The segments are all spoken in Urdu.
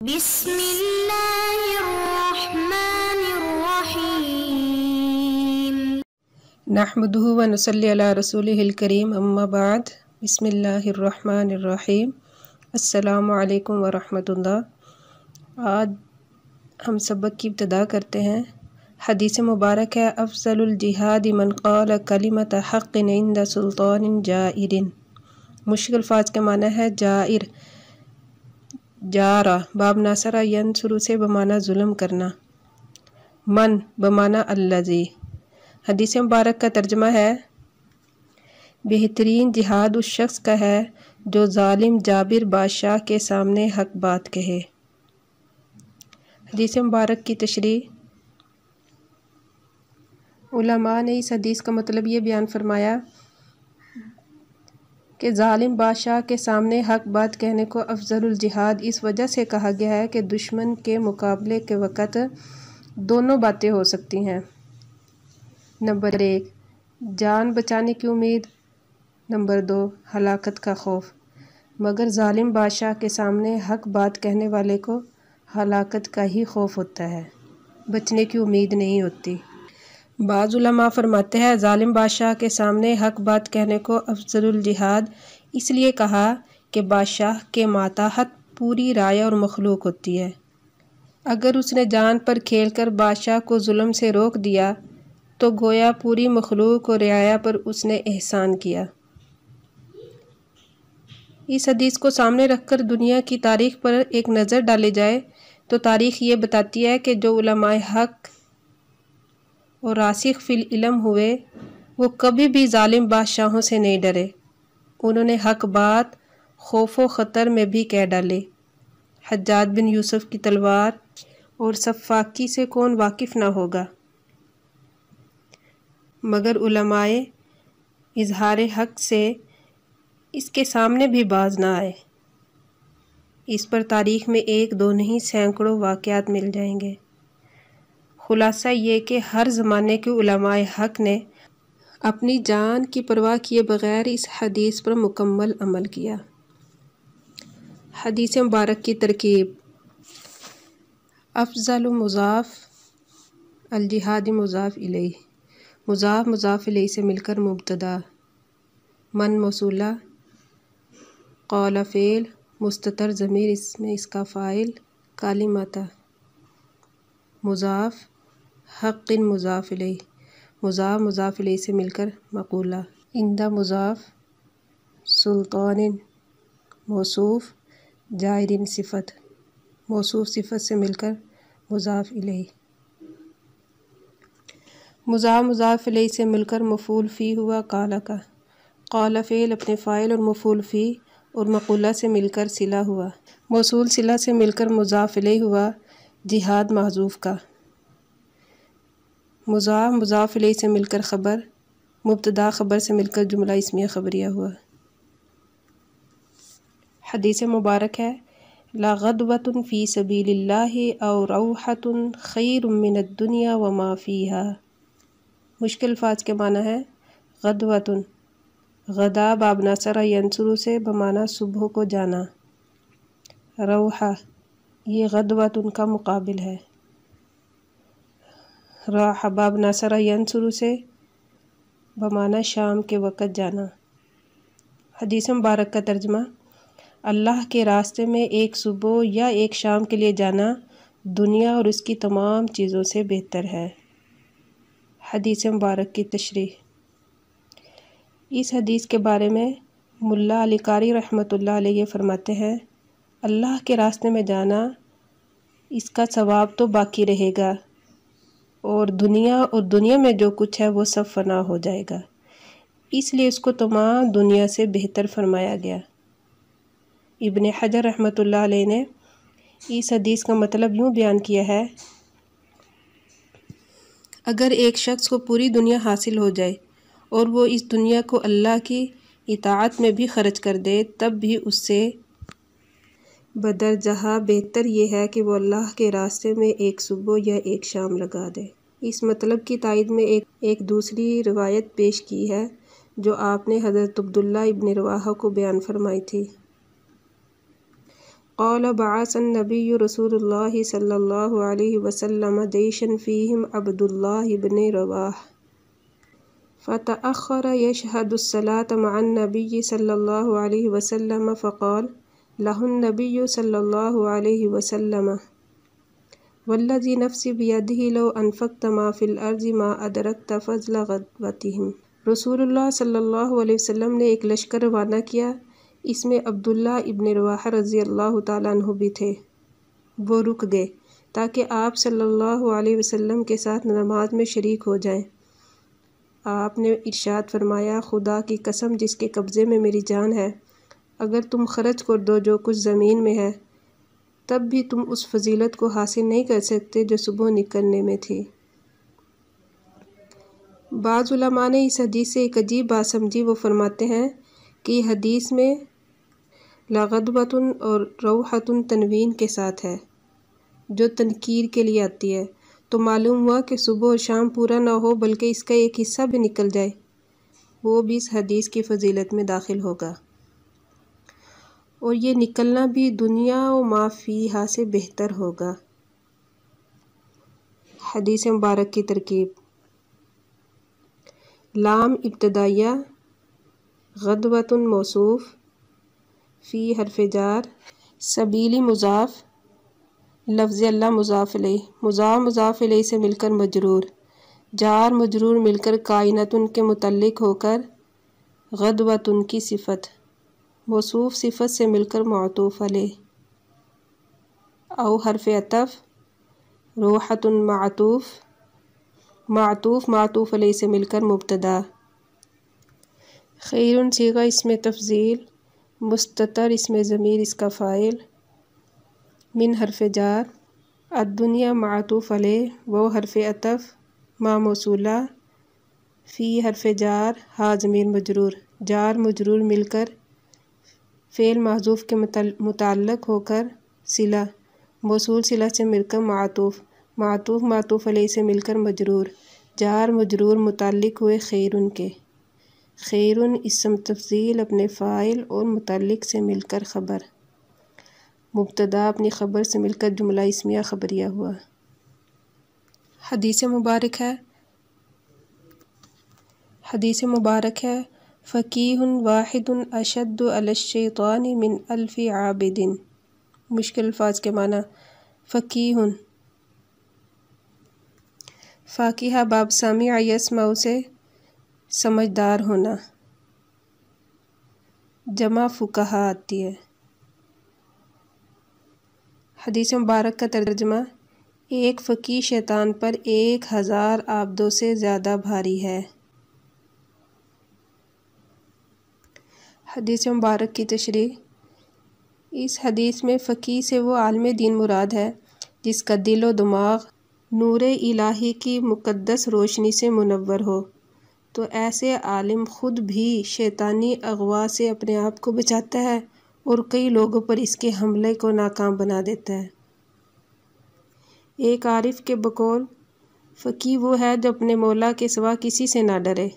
بسم اللہ الرحمن الرحیم نحمده ونصلی علی رسولہ الکریم اما بعد بسم اللہ الرحمن الرحیم السلام علیکم ورحمۃ اللہ۔ آج ہم سبق کی ابتدا کرتے ہیں۔ حدیث مبارک ہے افضل الجہاد من قال کلمۃ حق عند سلطان جائر۔ مشکل الفاظ کے معنی ہے جائر، جارہ باب ناصرہ ینصر سے بمعنی ظلم کرنا، من بمعنی الذی۔ حدیث مبارک کا ترجمہ ہے بہترین جہاد اس شخص کا ہے جو ظالم جابر بادشاہ کے سامنے حق بات کہے۔ حدیث مبارک کی تشریح۔ علماء نے اس حدیث کا مطلب یہ بیان فرمایا کہ ظالم بادشاہ کے سامنے حق بات کہنے کو افضل الجہاد اس وجہ سے کہا گیا ہے کہ دشمن کے مقابلے کے وقت دونوں باتیں ہو سکتی ہیں۔ نمبر 1 جان بچانے کی امید، نمبر 2 ہلاکت کا خوف۔ مگر ظالم بادشاہ کے سامنے حق بات کہنے والے کو ہلاکت کا ہی خوف ہوتا ہے، بچنے کی امید نہیں ہوتی۔ بعض علماء فرماتے ہیں ظالم بادشاہ کے سامنے حق بات کہنے کو افضل الجہاد اس لیے کہا کہ بادشاہ کے ماتحت پوری رعایا اور مخلوق ہوتی ہے۔ اگر اس نے جان پر کھیل کر بادشاہ کو ظلم سے روک دیا تو گویا پوری مخلوق اور رعایا پر اس نے احسان کیا۔ اس حدیث کو سامنے رکھ کر دنیا کی تاریخ پر ایک نظر ڈالی جائے تو تاریخ یہ بتاتی ہے کہ جو علماء حق اور راسخ فی العلم ہوئے وہ کبھی بھی ظالم بادشاہوں سے نہیں ڈرے، انہوں نے حق بات خوف و خطر میں بھی کہہ ڈالے۔ حجاج بن یوسف کی تلوار اور سفاکی سے کون واقف نہ ہوگا، مگر علماء اظہار حق سے اس کے سامنے بھی باز نہ آئے۔ اس پر تاریخ میں ایک دو نہیں سینکڑوں واقعات مل جائیں گے۔ خلاصہ یہ کہ ہر زمانے کے علماء حق نے اپنی جان کی پرواہ کیے بغیر اس حدیث پر مکمل عمل کیا۔ حدیث مبارک کی ترکیب۔ افضل مضاف، الجہاد مضاف الیہ، مضاف مضاف الیہ سے مل کر مبتدا، من موصولہ، قال فعل، مستتر ضمیر اس کا فاعل، کلمۃ مضاف، حق مضاف الیہ، مضاف مضاف الیہ سے مل کر مقولہ، عند مضاف، سلطان موصوف، جائر صفت، موصوف صفت سے مل کر مضاف الیہ، مضاف مضاف الیہ سے مل کر مفعول فی ہوا قال کا، قال فعل اپنے فاعل اور مفعول فی اور مقولہ سے مل کر صلہ ہوا، موصول صلہ سے مل کر مضاف الیہ ہوا، جہاد محذوف کا، مضاف مضاف الیہ سے مل کر خبر، مبتدا خبر سے مل کر جملہ اسمیہ خبریہ ہوا۔ حدیث مبارک ہے لغدوۃ فی سبیل اللہ او روحۃ خیر من الدنیا وما فیہا۔ مشکل الفاظ کے معنی ہے غدوۃ، غدا باب ناصرہ ینصر سے بمعنی صبح کو جانا، روحہ یہ غدوۃ کا مقابل ہے، راح باب ناصرہ ینصر سے بمعنی شام کے وقت جانا۔ حدیث مبارک کا ترجمہ۔ اللہ کے راستے میں ایک صبح یا ایک شام کے لیے جانا دنیا اور اس کی تمام چیزوں سے بہتر ہے۔ حدیث مبارک کی تشریح۔ اس حدیث کے بارے میں ملا علی قاری رحمۃ اللہ علیہ فرماتے ہیں اللہ کے راستے میں جانا اس کا ثواب تو باقی رہے گا اور دنیا میں جو کچھ ہے وہ سب فنا ہو جائے گا، اس لیے اس کو تمام دنیا سے بہتر فرمایا گیا۔ ابن حجر رحمۃ اللہ علیہ نے اس حدیث کا مطلب یوں بیان کیا ہے اگر ایک شخص کو پوری دنیا حاصل ہو جائے اور وہ اس دنیا کو اللہ کی اطاعت میں بھی خرچ کر دے تب بھی اس سے بدرجہ بہتر یہ ہے کہ وہ اللہ کے راستے میں ایک صبح یا ایک شام لگا دے۔ اس مطلب کی تائید میں ایک دوسری روایت پیش کی ہے جو آپ نے حضرت عبداللہ ابن رواحہ کو بیان فرمائی تھی۔ قال بعث النبی رسول اللہ صلی اللہ علیہ وسلم جیشا فیہم عبد اللہ بن رواح فتأخر يشهد الصلاة مع النبي صلى الله عليه وسلم فقال له النبي صلى الله عليه وسلم والذي نفسي بيده لو أنفقت ما في الأرض ما أدركت فضل غدوتهم۔ رسول اللہ صلی اللہ علیہ وسلم نے ایک لشکر روانہ کیا، اس میں عبداللہ ابن رواحہ رضی اللہ تعالیٰ عنہ بھی تھے۔ وہ رک گئے تاکہ آپ صلی اللہ علیہ وسلم کے ساتھ نماز میں شریک ہو جائیں۔ آپ نے ارشاد فرمایا، خدا کی قسم جس کے قبضے میں میری جان ہے، اگر تم خرچ کر دو جو کچھ زمین میں ہے، تب بھی تم اس فضیلت کو حاصل نہیں کر سکتے جو صبح نکلنے میں تھی۔ بعض علماء نے اس حدیث سے ایک عجیب بات سمجھی۔ وہ فرماتے ہیں کہ یہ حدیث میں لغدوۃ اور روحۃ تنوین کے ساتھ ہے، جو تنکیر کے لیے آتی ہے، تو معلوم ہوا کہ صبح اور شام پورا نہ ہو بلکہ اس کا ایک حصہ بھی نکل جائے، وہ بھی اس حدیث کی فضیلت میں داخل ہوگا، اور یہ نکلنا بھی دنیا و ما فیہا سے بہتر ہوگا۔ حدیث مبارک کی ترکیب: لام ابتدائیہ، غدوۃ موصوف، فی حرف جار، سبیلی مضاف، لفظ اللہ مضاف الیہ، مضاف الیہ سے مل کر مجرور، جار مجرور مل کر کائنۃ کے متعلق ہو کر غدوۃ کی صفت، موصوف صفت سے مل کر معطوف علیہ، او حرف عطف، روحۃ معطوف، معطوف علیہ سے مل کر مبتدا، خیر صیغہ اسم تفضیل، مستتر اسم ضمیر اس کا فاعل، من حرف جار، الدنیا معطوف علیہ، وہ حرف عطف، ما موصولہ، فی حرف جار، ہا ضمیر مجرور، جار مجرور مل کر فعل محذوف کے متعلق ہو کر صلہ، موصول صلہ سے مل کر معطوف علیہ سے مل کر مجرور، جار مجرور متعلق ہوئے خیرن کے، خیرن اسم تفضیل اپنے فاعل اور متعلق سے مل کر خبر، مبتدا اپنی خبر سے مل کر جملہ اسمیہ خبریہ ہوا۔ حدیث مبارک ہے فقیہ واحد اشد علی الشیطان من الف عابد۔ مشکل الفاظ کے معنی: فقیہ، فاقیہ باب سامع یسمع سے سمجھدار ہونا، جمع فقہا آتی ہے۔ حدیث مبارک کا ترجمہ: ایک فقیہ شیطان پر 1000 عابدوں سے زیادہ بھاری ہے۔ حدیث مبارک کی تشریح: اس حدیث میں فقیہ سے وہ عالم دین مراد ہے جس کا دل و دماغ نور الہی کی مقدس روشنی سے منور ہو، تو ایسے عالم خود بھی شیطانی اغوا سے اپنے آپ کو بچاتا ہے اور کئی لوگوں پر اس کے حملے کو ناکام بنا دیتا ہے۔ ایک عارف کے بقول، فقیہ وہ ہے جو اپنے مولا کے سوا کسی سے نہ ڈرے،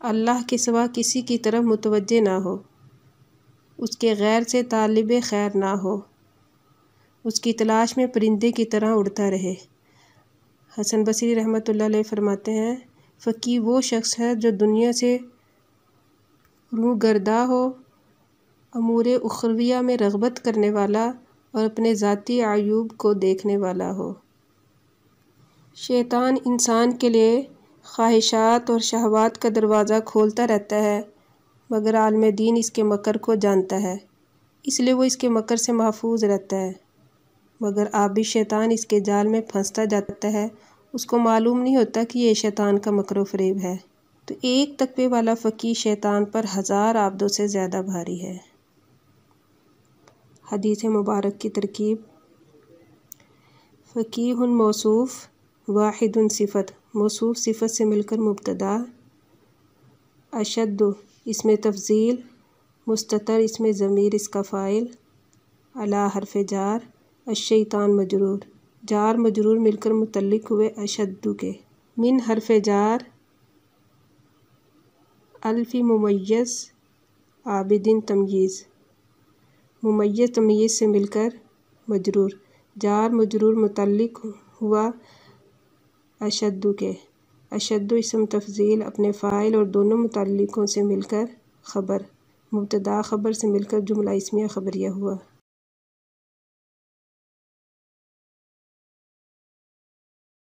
اللہ کے سوا کسی کی طرف متوجہ نہ ہو، اس کے غیر سے طالب خیر نہ ہو، اس کی تلاش میں پرندے کی طرح اڑتا رہے۔ حسن بصری رحمۃ اللہ علیہ فرماتے ہیں، فقیہ وہ شخص ہے جو دنیا سے روگردہ ہو، امور اخرویہ میں رغبت کرنے والا اور اپنے ذاتی عیوب کو دیکھنے والا ہو۔ شیطان انسان کے لیے خواہشات اور شہوات کا دروازہ کھولتا رہتا ہے، مگر عالم دین اس کے مکر کو جانتا ہے، اس لیے وہ اس کے مکر سے محفوظ رہتا ہے، مگر آبی شیطان اس کے جال میں پھنستا جاتا ہے، اس کو معلوم نہیں ہوتا کہ یہ شیطان کا مکر و فریب ہے، تو ایک تقوی والا فقیہ شیطان پر 1000 عابدوں سے زیادہ بھاری ہے۔ حدیث مبارک کی ترکیب: فقیہ موصوف، واحد صفت، موصوف صفت سے مل کر مبتدا، اشد اسم تفضیل، مستتر اسم ضمیر اس کا فاعل، علی حرف جار، الشیطان مجرور، جار مجرور مل کر متعلق ہوئے اشد کے، من حرف جار، الف ممیز، عابدین تمییز، ممیز تمییز سے مل کر مجرور، جار مجرور متعلق ہوا اشد کے، اشد اسم تفضیل اپنے فاعل اور دونوں متعلقوں سے مل کر خبر، مبتدا خبر سے مل کر جملہ اسمیہ خبریہ ہوا۔